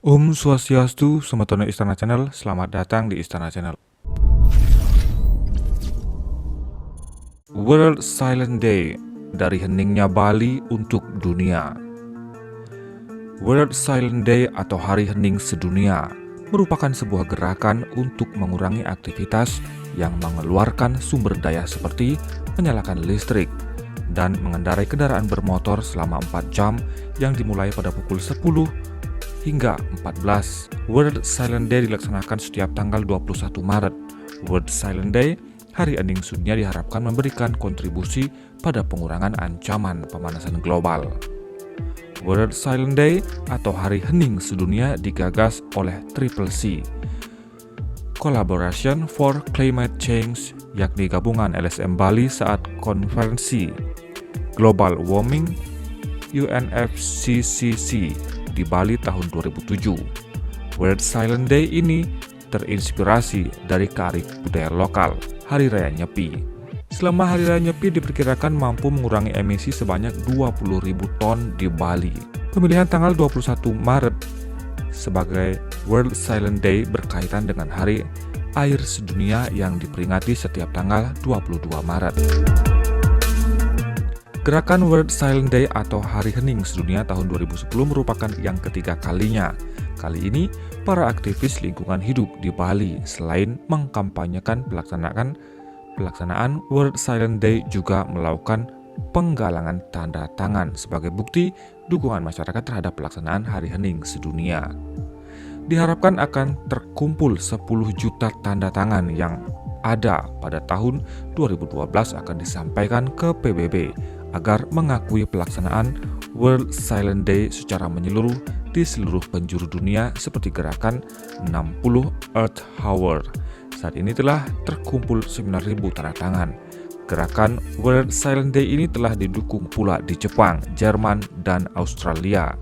Om Swastiastu, Semetono Istana Channel, selamat datang di Istana Channel. World Silent Day, dari heningnya Bali untuk dunia. World Silent Day atau Hari Hening Sedunia merupakan sebuah gerakan untuk mengurangi aktivitas yang mengeluarkan sumber daya seperti menyalakan listrik dan mengendarai kendaraan bermotor selama 4 jam yang dimulai pada pukul 10 hingga 14. World Silent Day dilaksanakan setiap tanggal 21 Maret. World Silent Day, Hari Hening Sedunia, diharapkan memberikan kontribusi pada pengurangan ancaman pemanasan global. World Silent Day atau Hari Hening Sedunia digagas oleh Triple C, Collaboration for Climate Change, yakni gabungan LSM Bali saat konferensi Global Warming UNFCCC di Bali tahun 2007. World Silent Day ini terinspirasi dari kearifan budaya lokal, Hari Raya Nyepi. Selama Hari Raya Nyepi diperkirakan mampu mengurangi emisi sebanyak 20.000 ton di Bali. Pemilihan tanggal 21 Maret sebagai World Silent Day berkaitan dengan Hari Air Sedunia yang diperingati setiap tanggal 22 Maret. Gerakan World Silent Day atau Hari Hening Sedunia tahun 2010 merupakan yang ketiga kalinya. Kali ini, para aktivis lingkungan hidup di Bali selain mengkampanyekan pelaksanaan World Silent Day juga melakukan penggalangan tanda tangan sebagai bukti dukungan masyarakat terhadap pelaksanaan Hari Hening Sedunia. Diharapkan akan terkumpul 10 juta tanda tangan yang ada pada tahun 2012 akan disampaikan ke PBB agar mengakui pelaksanaan World Silent Day secara menyeluruh di seluruh penjuru dunia seperti gerakan 60 Earth Hour. Saat ini telah terkumpul 9.000 tanda tangan. Gerakan World Silent Day ini telah didukung pula di Jepang, Jerman, dan Australia.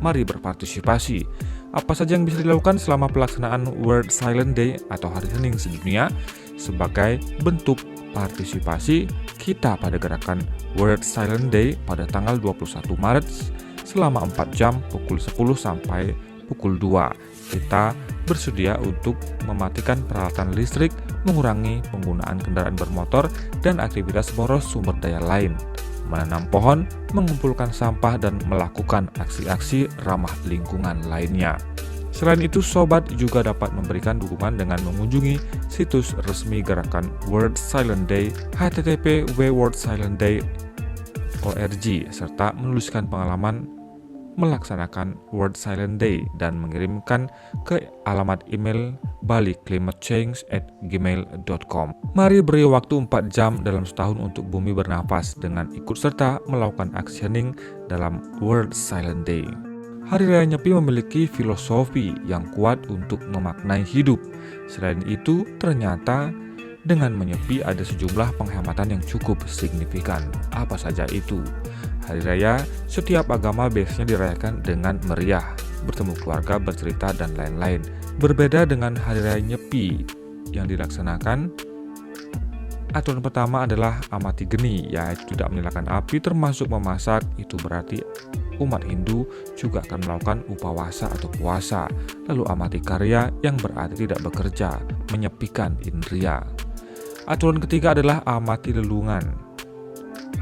Mari berpartisipasi. Apa saja yang bisa dilakukan selama pelaksanaan World Silent Day atau Hari Hening Sedunia? Sebagai bentuk partisipasi kita pada gerakan World Silent Day pada tanggal 21 Maret selama 4 jam pukul 10 sampai pukul 2. Kita bersedia untuk mematikan peralatan listrik, mengurangi penggunaan kendaraan bermotor dan aktivitas boros sumber daya lain, menanam pohon, mengumpulkan sampah, dan melakukan aksi-aksi ramah lingkungan lainnya. Selain itu, sobat juga dapat memberikan dukungan dengan mengunjungi situs resmi gerakan World Silent Day http://worldsilentday.org serta menuliskan pengalaman melaksanakan World Silent Day dan mengirimkan ke alamat email baliclimatechange@gmail.com. Mari beri waktu 4 jam dalam setahun untuk bumi bernafas dengan ikut serta melakukan aksi hening dalam World Silent Day. Hari Raya Nyepi memiliki filosofi yang kuat untuk memaknai hidup. Selain itu, ternyata dengan menyepi ada sejumlah penghematan yang cukup signifikan. Apa saja itu? Hari Raya, setiap agama biasanya dirayakan dengan meriah, bertemu keluarga, bercerita, dan lain-lain. Berbeda dengan Hari Raya Nyepi yang dilaksanakan, aturan pertama adalah amati geni, yaitu tidak menyalakan api termasuk memasak. Itu berarti umat Hindu juga akan melakukan upawasa atau puasa. Lalu amati karya yang berarti tidak bekerja, menyepikan indria. Aturan ketiga adalah amati lelungan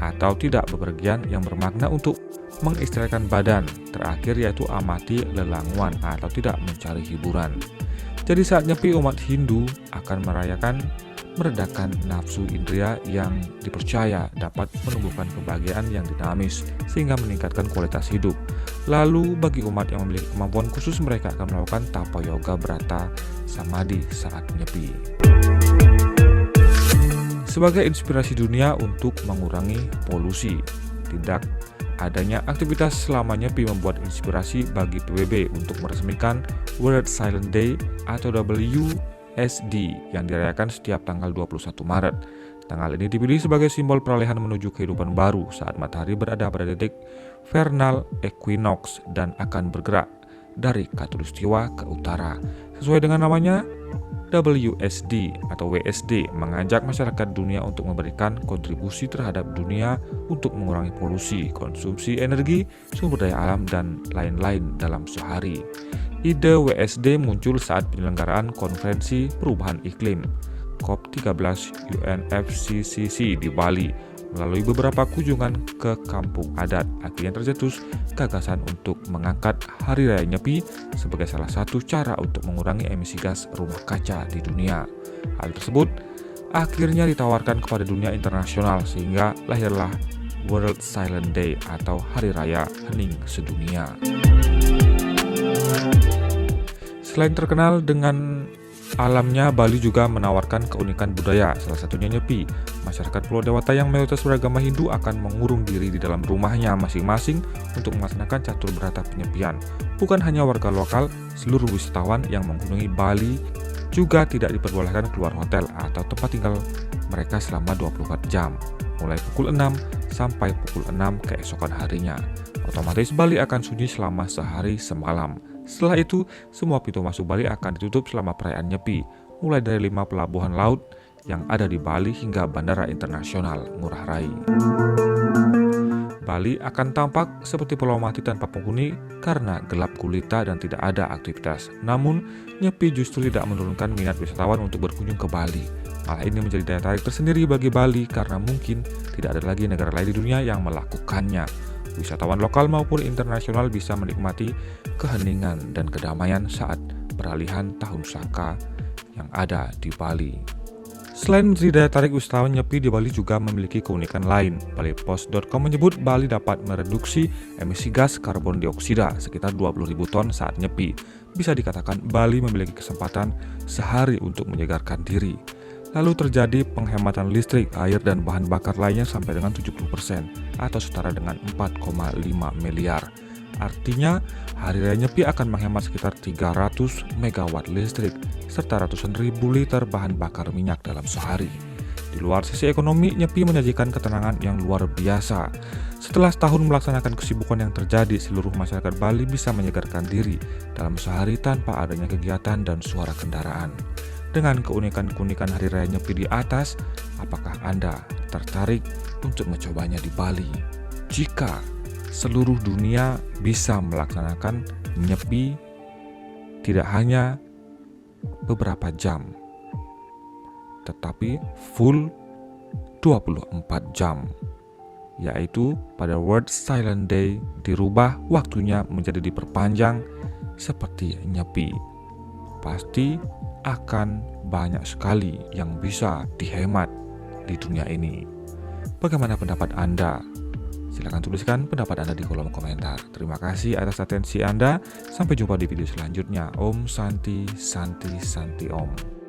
atau tidak bepergian yang bermakna untuk mengistirahatkan badan. Terakhir yaitu amati lelanguan atau tidak mencari hiburan. Jadi saat nyepi, umat Hindu akan meredakan nafsu indria yang dipercaya dapat menumbuhkan kebahagiaan yang dinamis sehingga meningkatkan kualitas hidup. Lalu bagi umat yang memiliki kemampuan khusus, mereka akan melakukan tapa yoga brata samadhi saat menyepi. Sebagai inspirasi dunia untuk mengurangi polusi, tidak adanya aktivitas selama nyepi membuat inspirasi bagi PBB untuk meresmikan World Silent Day atau WSD yang dirayakan setiap tanggal 21 Maret. Tanggal ini dipilih sebagai simbol peralihan menuju kehidupan baru saat matahari berada pada titik vernal equinox dan akan bergerak dari khatulistiwa ke utara. Sesuai dengan namanya, WSD atau WSD mengajak masyarakat dunia untuk memberikan kontribusi terhadap dunia untuk mengurangi polusi, konsumsi energi, sumber daya alam, dan lain-lain dalam sehari. Ide WSD muncul saat penyelenggaraan Konferensi Perubahan Iklim COP13 UNFCCC di Bali. Melalui beberapa kunjungan ke kampung adat, akhirnya tercetus gagasan untuk mengangkat Hari Raya Nyepi sebagai salah satu cara untuk mengurangi emisi gas rumah kaca di dunia. Hal tersebut akhirnya ditawarkan kepada dunia internasional sehingga lahirlah World Silent Day atau Hari Raya Hening Sedunia. Selain terkenal dengan alamnya, Bali juga menawarkan keunikan budaya, salah satunya Nyepi. Masyarakat Pulau Dewata yang mayoritas beragama Hindu akan mengurung diri di dalam rumahnya masing-masing untuk melaksanakan catur berata penyepian. Bukan hanya warga lokal, seluruh wisatawan yang mengunjungi Bali juga tidak diperbolehkan keluar hotel atau tempat tinggal mereka selama 24 jam, mulai pukul 6 sampai pukul 6 keesokan harinya. Otomatis Bali akan sunyi selama sehari semalam. Setelah itu, semua pintu masuk Bali akan ditutup selama perayaan Nyepi, mulai dari 5 pelabuhan laut yang ada di Bali hingga Bandara Internasional Ngurah Rai. Bali akan tampak seperti pulau mati tanpa penghuni karena gelap gulita dan tidak ada aktivitas. Namun, Nyepi justru tidak menurunkan minat wisatawan untuk berkunjung ke Bali. Malah ini menjadi daya tarik tersendiri bagi Bali karena mungkin tidak ada lagi negara lain di dunia yang melakukannya. Wisatawan lokal maupun internasional bisa menikmati keheningan dan kedamaian saat peralihan tahun saka yang ada di Bali. Selain menjadi daya tarik, wisatawan Nyepi di Bali juga memiliki keunikan lain. Balipost.com menyebut Bali dapat mereduksi emisi gas karbon dioksida sekitar 20.000 ton saat Nyepi. Bisa dikatakan Bali memiliki kesempatan sehari untuk menyegarkan diri. Lalu terjadi penghematan listrik, air, dan bahan bakar lainnya sampai dengan 70% atau setara dengan 4,5 miliar. Artinya, Hari Raya Nyepi akan menghemat sekitar 300 megawatt listrik serta ratusan ribu liter bahan bakar minyak dalam sehari. Di luar sisi ekonomi, Nyepi menyajikan ketenangan yang luar biasa. Setelah setahun melaksanakan kesibukan yang terjadi, seluruh masyarakat Bali bisa menyegarkan diri dalam sehari tanpa adanya kegiatan dan suara kendaraan. Dengan keunikan-keunikan Hari Raya Nyepi di atas, apakah Anda tertarik untuk mencobanya di Bali? Jika seluruh dunia bisa melaksanakan Nyepi tidak hanya beberapa jam, tetapi full 24 jam, yaitu pada World Silent Day dirubah waktunya menjadi diperpanjang seperti Nyepi. Pasti akan banyak sekali yang bisa dihemat di dunia ini. Bagaimana pendapat Anda? Silahkan tuliskan pendapat Anda di kolom komentar. Terima kasih atas atensi Anda. Sampai jumpa di video selanjutnya. Om Santi, Santi, Santi Om.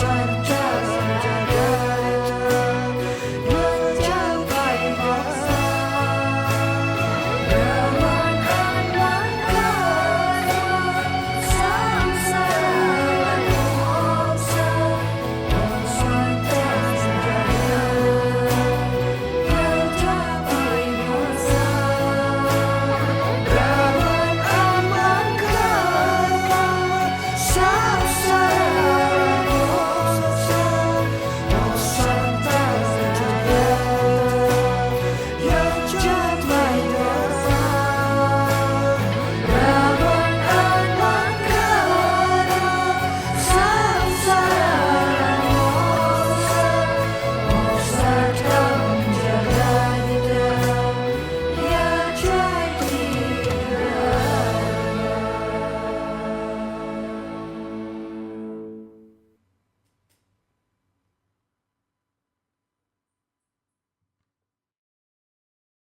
suara